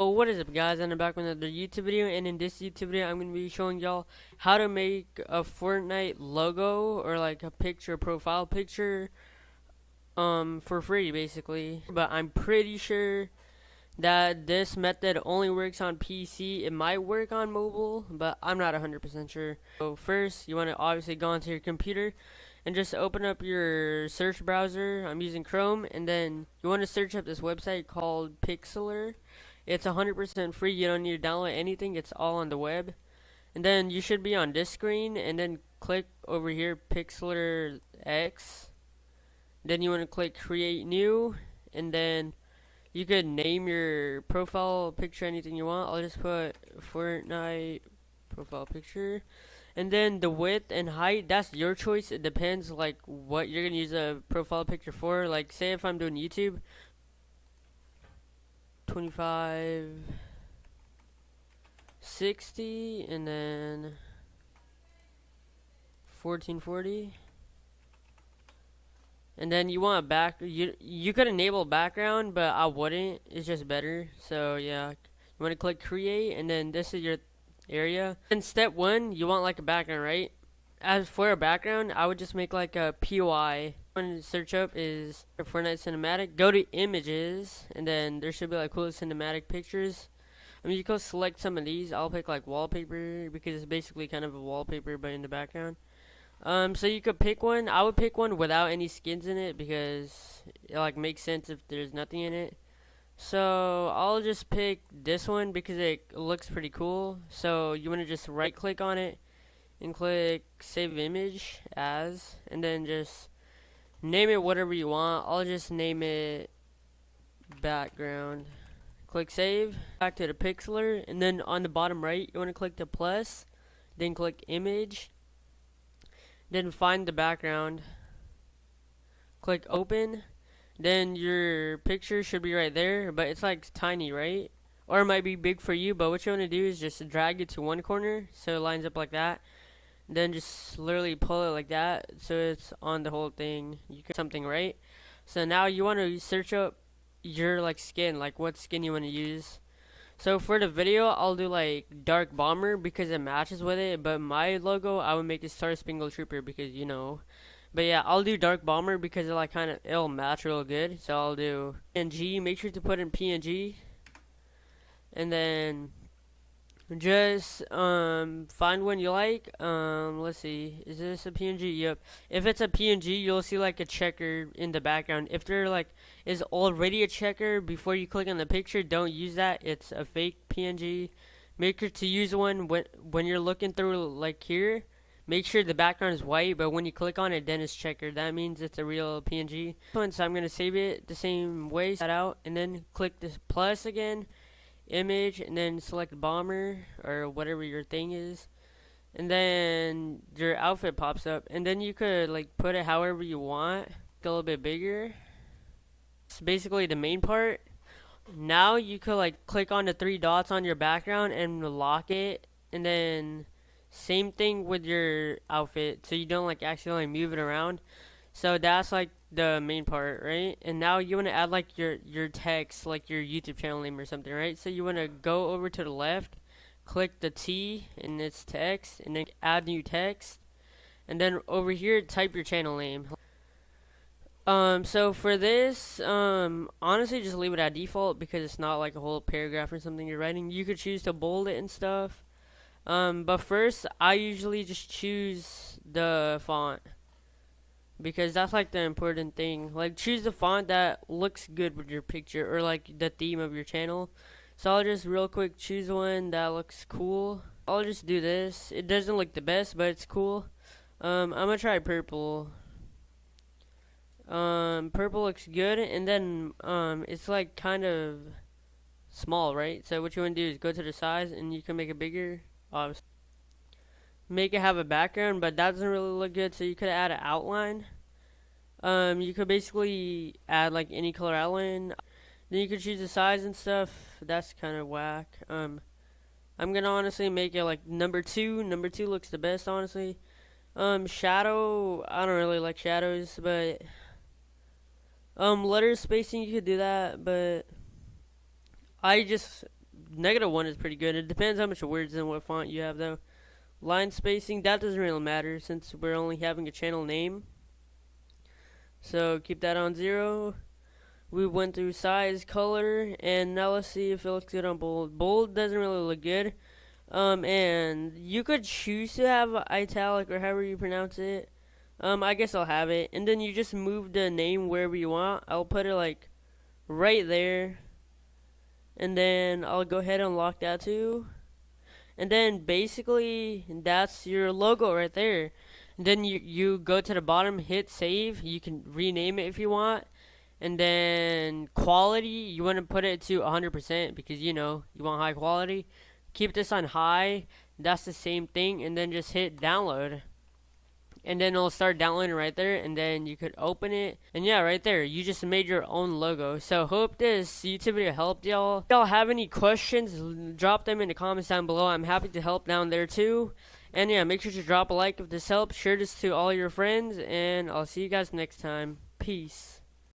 Oh, what is up, guys? I'm back with another YouTube video, and in this YouTube video I'm going to be showing y'all how to make a Fortnite logo, or like a picture, profile picture, for free basically. But I'm pretty sure that this method only works on PC. It might work on mobile, but I'm not 100% sure. So first, you want to obviously go onto your computer and just open up your search browser. I'm using Chrome, and then you want to search up this website called PIXLR. It's 100% free. You don't need to download anything. It's all on the web. And then you should be on this screen, and then click over here, PIXLR X. Then you want to click Create New, and then you could name your profile picture anything you want. I'll just put Fortnite profile picture. And then the width and height, that's your choice. It depends like what you're going to use a profile picture for. Like say if I'm doing YouTube, 25, 60, and then 1440. And then you want you could enable background, but I wouldn't. It's just better. So yeah, you want to click create, and then this is your area. In step 1, you want like a background, right? As for a background, I would just make like a POI. One search up is Fortnite cinematic. Go to images, and then there should be like cool cinematic pictures. I mean, you can select some of these. I'll pick like wallpaper because it's basically kind of a wallpaper but in the background. So you could pick one. I would pick one without any skins in it because it like makes sense if there's nothing in it. So I'll just pick this one because it looks pretty cool. So you want to just right click on it and click save image as, and then just name it whatever you want. I'll just name it background. Click save. Back to the pixeler, and then on the bottom right you want to click the plus, then click image. Then find the background, click open, then your picture should be right there, but it's like tiny, right? Or it might be big for you, but what you want to do is just drag it to one corner so it lines up like that. Then just literally pull it like that so it's on the whole thing. You can something, right? So now you want to search up your like skin, like what skin you want to use. So for the video, I'll do like Dark Bomber because it matches with it. But my logo, I would make it Star Spangled Trooper because you know. But yeah, I'll do Dark Bomber because it like it'll match real good. So I'll do PNG. Make sure to put in PNG, and then just find one you like. Let's see, is this a PNG? Yep. If it's a PNG, you'll see like a checker in the background. If there like is already a checker before you click on the picture, don't use that. It's a fake PNG. Make sure to use one when you're looking through like here. Make sure the background is white, but when you click on it, then it's checkered. That means it's a real PNG. So I'm gonna save it the same way, set out, and then click this plus again, image, and then select bomber or whatever your thing is, and then your outfit pops up, and then you could like put it however you want, a little bit bigger. It's basically the main part. Now you could like click on the 3 dots on your background and lock it, and then same thing with your outfit so you don't like accidentally move it around. So that's like the main part, right? And now you want to add like your text, like your YouTube channel name or something, right? So you want to go over to the left, click the T and it's text, and then add new text, and then over here type your channel name. So for this, honestly just leave it at default because it's not like a whole paragraph or something you're writing. You could choose to bold it and stuff. But first I usually just choose the font, because that's like the important thing. Like choose the font that looks good with your picture or like the theme of your channel. So I'll just real quick choose one that looks cool. I'll just do this. It doesn't look the best, but it's cool. I'm gonna try purple. Purple looks good, and then it's like kind of small, right? So what you want to do is go to the size, and you can make it bigger. Obviously make it have a background, but that doesn't really look good, so you could add an outline. You could basically add like any color outline. Then you could choose the size and stuff. That's kind of whack. I'm gonna honestly make it like number 2. Number 2 looks the best, honestly. Shadow, I don't really like shadows, but letter spacing you could do that, but I just -1 is pretty good. It depends how much words and what font you have though. Line spacing, that doesn't really matter since we're only having a channel name. So keep that on 0. We went through size, color, and now let's see if it looks good on bold. Bold doesn't really look good. And you could choose to have italic or however you pronounce it. I guess I'll have it. And then you just move the name wherever you want. I'll put it like right there. And then I'll go ahead and lock that too. And then basically that's your logo right there. And then you go to the bottom, hit save. You can rename it if you want. And then quality, you want to put it to 100% because you want high quality. Keep this on high. That's the same thing. And then just hit download. And then it'll start downloading right there. And then you could open it. And yeah, right there. You just made your own logo. So hope this YouTube video helped y'all. If y'all have any questions, drop them in the comments down below. I'm happy to help down there too. And yeah, make sure to drop a like if this helps. Share this to all your friends. And I'll see you guys next time. Peace.